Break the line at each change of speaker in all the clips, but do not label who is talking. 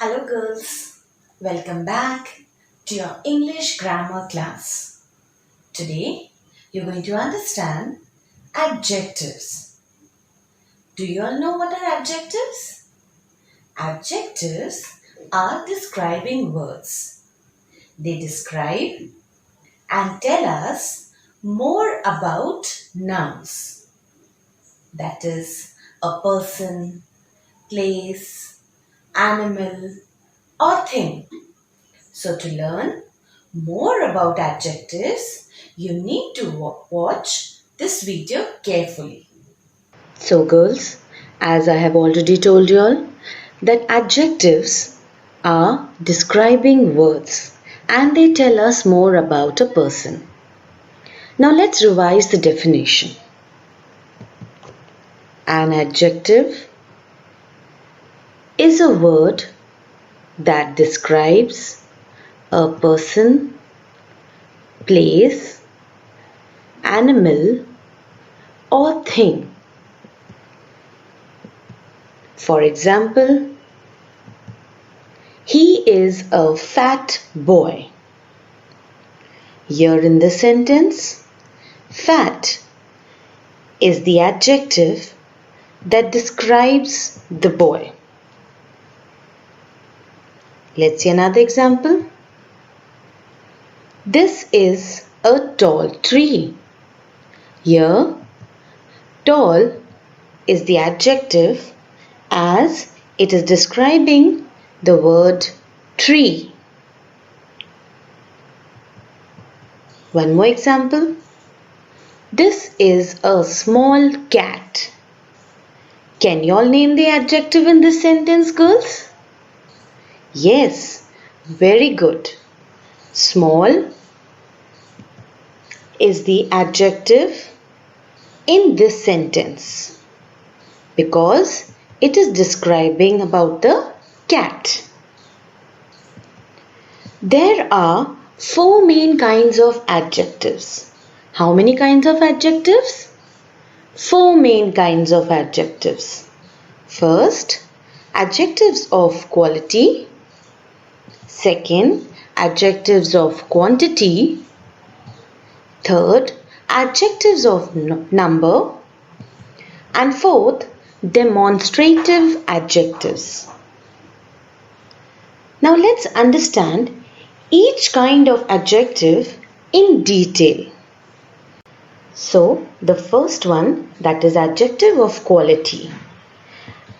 Hello girls, welcome back to your English grammar class. Today you're going to understand adjectives. Do you all know what are adjectives? Adjectives are describing words. They describe and tell us more about nouns. That is a person, place, animal or thing. So to learn more about adjectives, you need to watch this video carefully.
So girls, as I have already told you all, that adjectives are describing words and they tell us more about a person. Now let's revise the definition. An adjective is a word that describes a person, place, animal or thing. For example, he is a fat boy. Here in the sentence, fat is the adjective that describes the boy. Let's see another example. This is a tall tree. Here, tall is the adjective as it is describing the word tree. One more example. This is a small cat. Can you all name the adjective in this sentence, girls? Yes, very good. Small is the adjective in this sentence because it is describing about the cat. There are 4 main kinds of adjectives. How many kinds of adjectives? 4 main kinds of adjectives. First, adjectives of quality. Second, adjectives of quantity. Third, adjectives of number. And fourth, demonstrative adjectives. Now let's understand each kind of adjective in detail. So the first one, that is adjective of quality.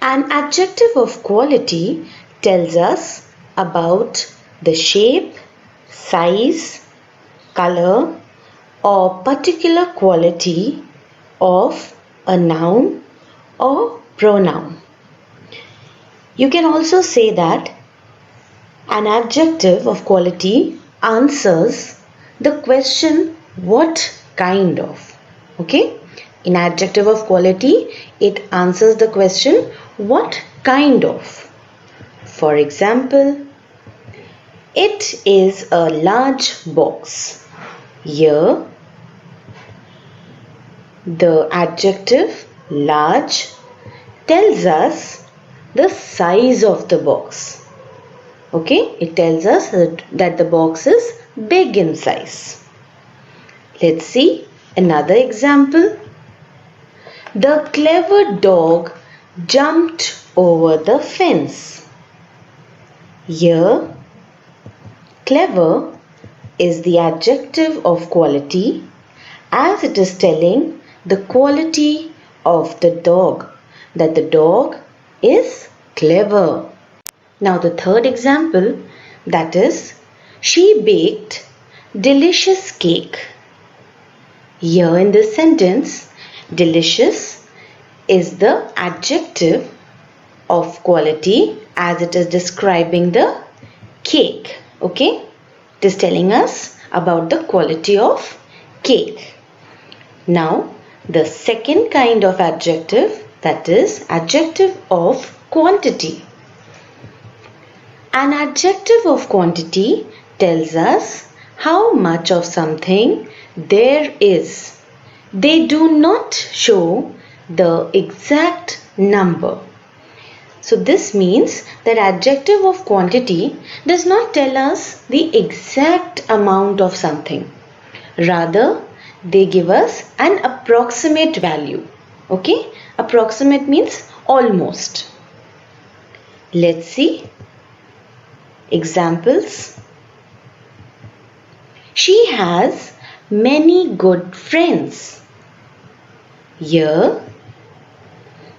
An adjective of quality tells us about the shape, size, color or particular quality of a noun or pronoun. You can also say that an adjective of quality answers the question what kind of. Okay? In adjective of quality, it answers the question what kind of. For example, it is a large box. Here, the adjective large tells us the size of the box. Okay, it tells us that the box is big in size. Let's see another example. The clever dog jumped over the fence. Here, clever is the adjective of quality as it is telling the quality of the dog, that the dog is clever. Now the third example, that is, she baked delicious cake. Here in this sentence, delicious is the adjective of quality as it is describing the cake. Okay, it is telling us about the quality of cake. Now the second kind of adjective, that is adjective of quantity. An adjective of quantity tells us how much of something there is. They do not show the exact number. So this means that adjective of quantity does not tell us the exact amount of something. Rather, they give us an approximate value. Okay? Approximate means almost. Let's see examples. She has many good friends. Here,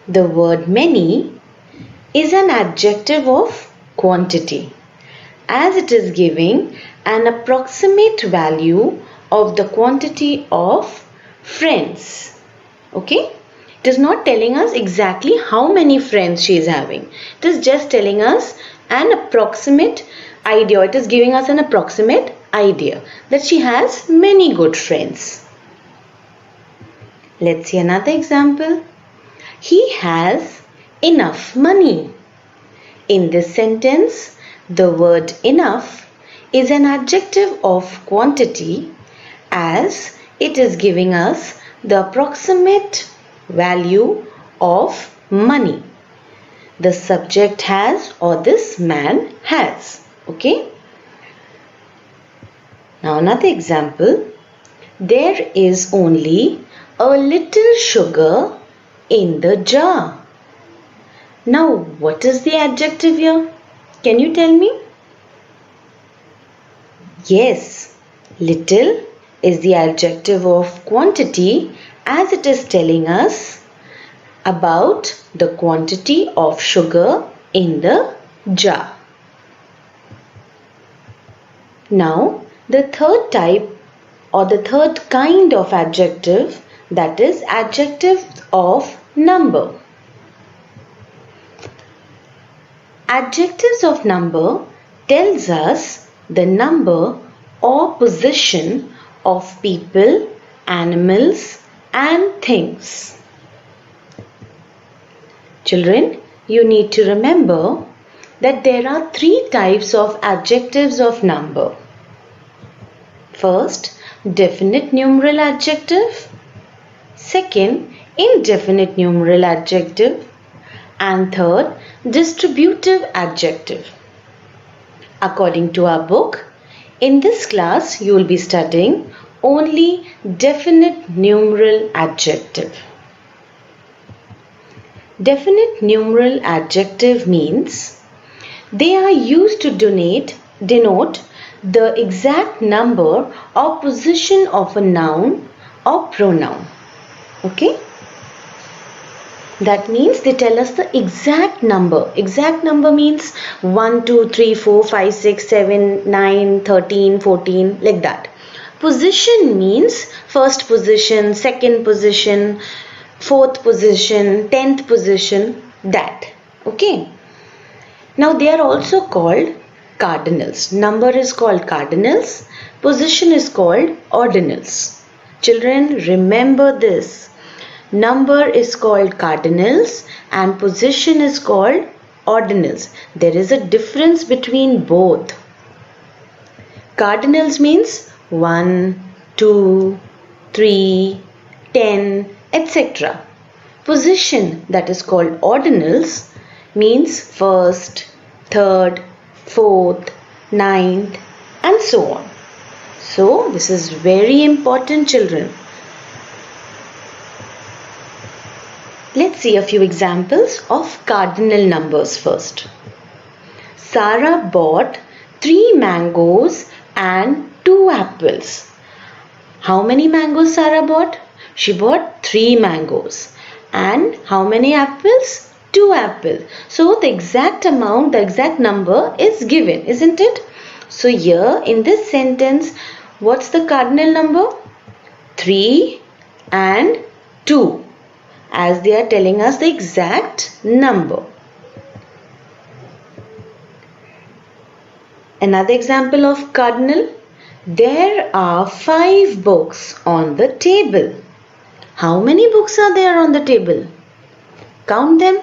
the word many is an adjective of quantity, as it is giving an approximate value of the quantity of friends. Okay? It is not telling us exactly how many friends she is having. It is just telling us an approximate idea. It is giving us an approximate idea that she has many good friends. Let's see another example. He has enough money. In this sentence, the word enough is an adjective of quantity, as it is giving us the approximate value of money. The subject has or this man has. Okay? Now another example. There is only a little sugar in the jar. Now what is the adjective here? Can you tell me? Yes, little is the adjective of quantity, as it is telling us about the quantity of sugar in the jar. Now the third type or the third kind of adjective, that is adjective of number. Adjectives of number tells us the number or position of people, animals and things. Children, you need to remember that there are three types of adjectives of number. First, definite numeral adjective. Second, indefinite numeral adjective. And third, distributive adjective. According to our book, in this class you will be studying only definite numeral adjective. Definite numeral adjective means they are used to denote the exact number or position of a noun or pronoun. Okay? That means they tell us the exact number. Exact number means 1, 2, 3, 4, 5, 6, 7, 9, 13, 14, like that. Position means first position, second position, fourth position, 10th position, that. Okay. Now they are also called cardinals. Number is called cardinals. Position is called ordinals. Children, remember this. Number is called cardinals and position is called ordinals. There is a difference between both. Cardinals means 1, 2, 3, 10, etc. Position, that is called ordinals, means first, third, fourth, ninth and so on. So this is very important, children. Let's see a few examples of cardinal numbers first. Sarah bought 3 mangoes and 2 apples. How many mangoes Sarah bought? She bought 3 mangoes. And how many apples? 2 apples. So the exact amount, the exact number is given, isn't it? So here in this sentence, what's the cardinal number? 3 and 2. As they are telling us the exact number. Another example of cardinal. There are 5 books on the table. How many books are there on the table? Count them.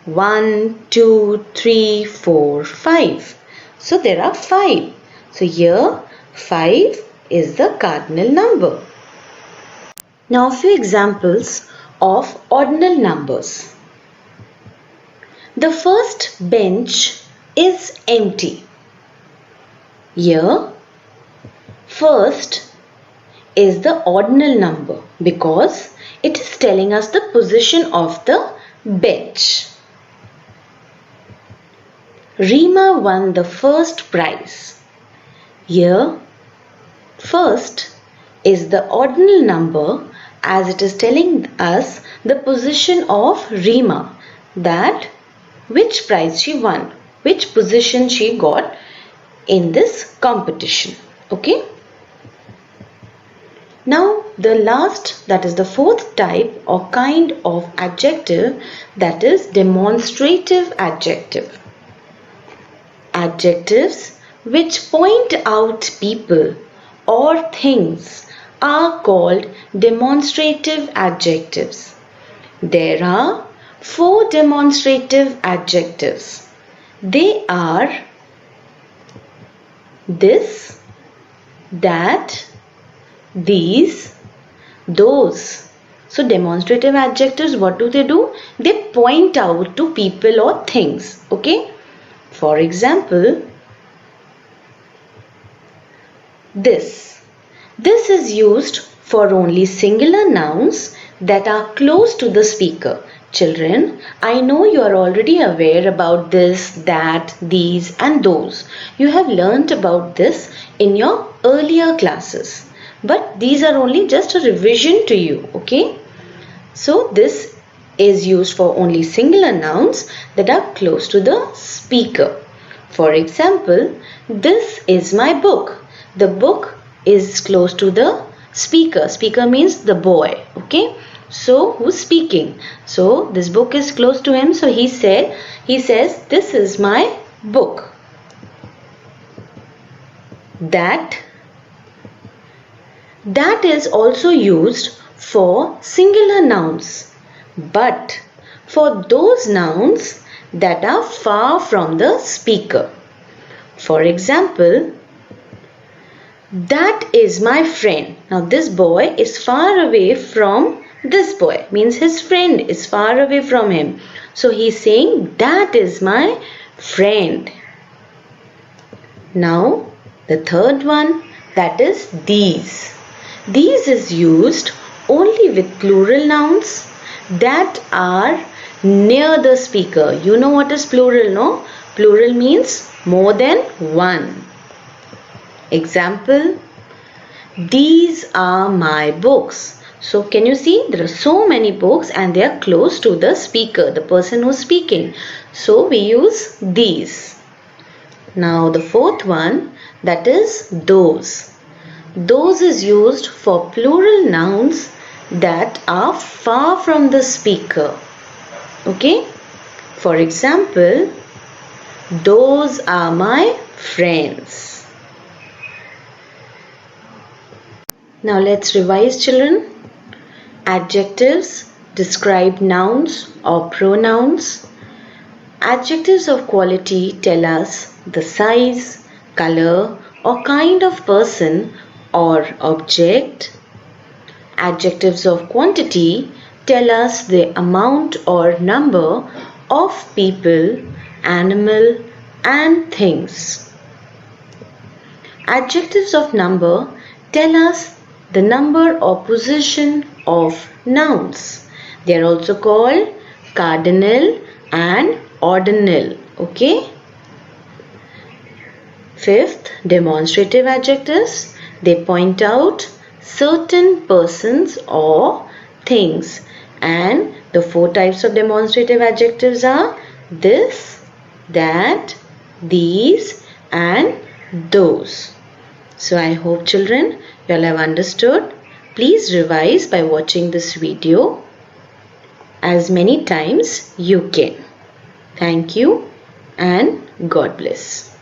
1, 2, 3, 4, 5. So there are 5. So here 5 is the cardinal number. Now a few examples of ordinal numbers. The first bench is empty. Here, first is the ordinal number because it is telling us the position of the bench. Rima won the first prize. Here, first is the ordinal number as it is telling us the position of Rima, that which prize she won, which position she got in this competition. Okay. Now the last, that is the fourth type or kind of adjective, that is demonstrative adjective. Adjectives which point out people or things are called demonstrative adjectives. There are 4 demonstrative adjectives. They are this, that, these, those. So demonstrative adjectives, what do? They point out to people or things. Okay. For example, this. This is used for only singular nouns that are close to the speaker. Children, I know you are already aware about this, that, these and those. You have learnt about this in your earlier classes. But these are only just a revision to you. Okay. So this is used for only singular nouns that are close to the speaker. For example, this is my book. The book is close to the speaker. Speaker means the boy. Okay. So who's speaking? So this book is close to him. So he says, this is my book. That is also used for singular nouns, but for those nouns that are far from the speaker. For example, that is my friend. Now this boy is far away from this boy, means his friend is far away from him. So he is saying that is my friend. Now the third one, that is these. These is used only with plural nouns that are near the speaker. You know what is plural, no? Plural means more than one. Example, these are my books. So can you see, there are so many books and they are close to the speaker, the person who is speaking. So we use these. Now the fourth one, that is those. Those is used for plural nouns that are far from the speaker. Okay. For example, those are my friends. Now let's revise, children. Adjectives describe nouns or pronouns. Adjectives of quality tell us the size, color or kind of person or object. Adjectives of quantity tell us the amount or number of people, animal and things. Adjectives of number tell us the number or position of nouns. They are also called cardinal and ordinal. Okay. Fifth, demonstrative adjectives. They point out certain persons or things. And the 4 types of demonstrative adjectives are this, that, these and those. So I hope, children, you all have understood. Please revise by watching this video as many times you can. Thank you and God bless.